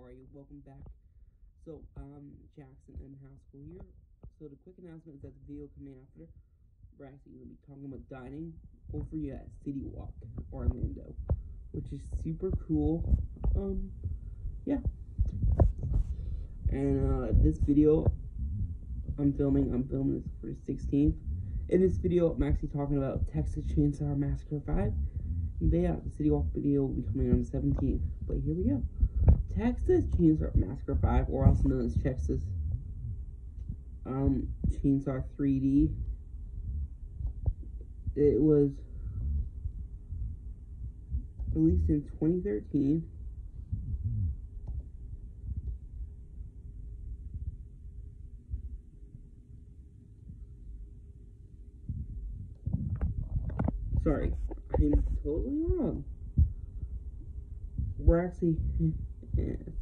are you? Welcome back. So, Jackson M. Haskell here. So, the quick announcement is that the video coming after, we're actually going to be talking about dining over at City Walk, Orlando, which is super cool. Yeah. And, this video I'm filming this for the 16th. In this video, I'm actually talking about Texas Chainsaw Massacre 5. But yeah, the City Walk video will be coming on the 17th. But here we go. Texas Chainsaw Massacre 5, or also known as Texas Chainsaw 3D. It was released in 2013. Sorry, I'm totally wrong. We're actually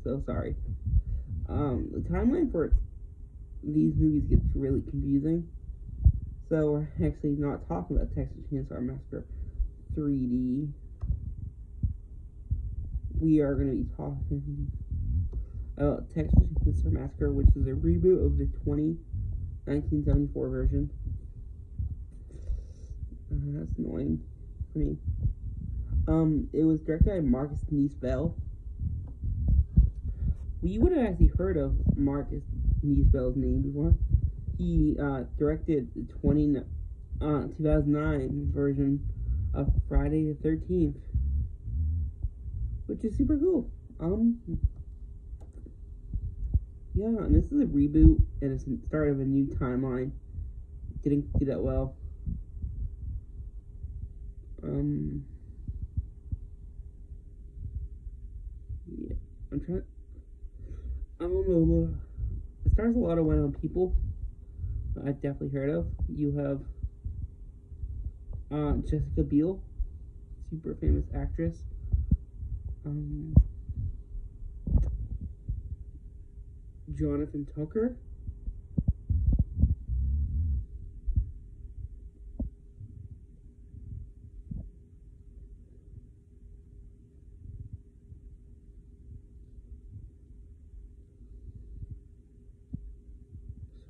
so sorry. The timeline for these movies gets really confusing. So we're actually not talking about Texas Chainsaw Massacre 3D. We are going to be talking about Texas Chainsaw Massacre, which is a reboot of the 1974 version. That's annoying for me. It was directed by Marcus Nispel. We would have actually heard of Marcus Nispel's name before. He directed the 2009 version of Friday the 13th, which is super cool. Yeah, and this is a reboot, and it's the start of a new timeline. Didn't do that well. Yeah, I'm trying. It stars a lot of well-known people I've definitely heard of. You have Jessica Biel, super famous actress. Jonathan Tucker.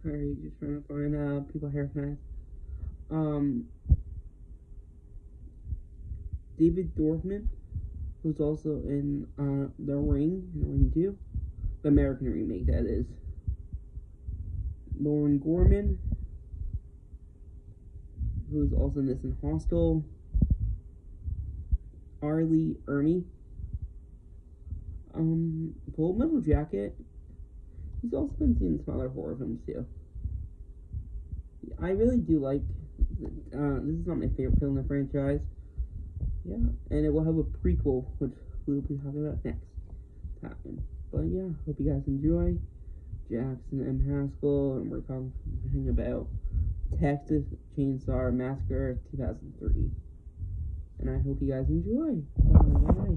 Sorry, just trying to find people here fast. David Dorfman, who's also in The Ring, in Ring 2. The American remake, that is. Lauren Gorman, who's also in this in Hostel. Arlie Ermey. Full Metal Jacket. He's also been seen in some other horror films too. I really do like. This is not my favorite film in the franchise. Yeah, and it will have a prequel, which we'll be talking about next time. But yeah, hope you guys enjoy. Jackson M. Haskell, and we're talking about Texas Chainsaw Massacre 2003. And I hope you guys enjoy. Bye.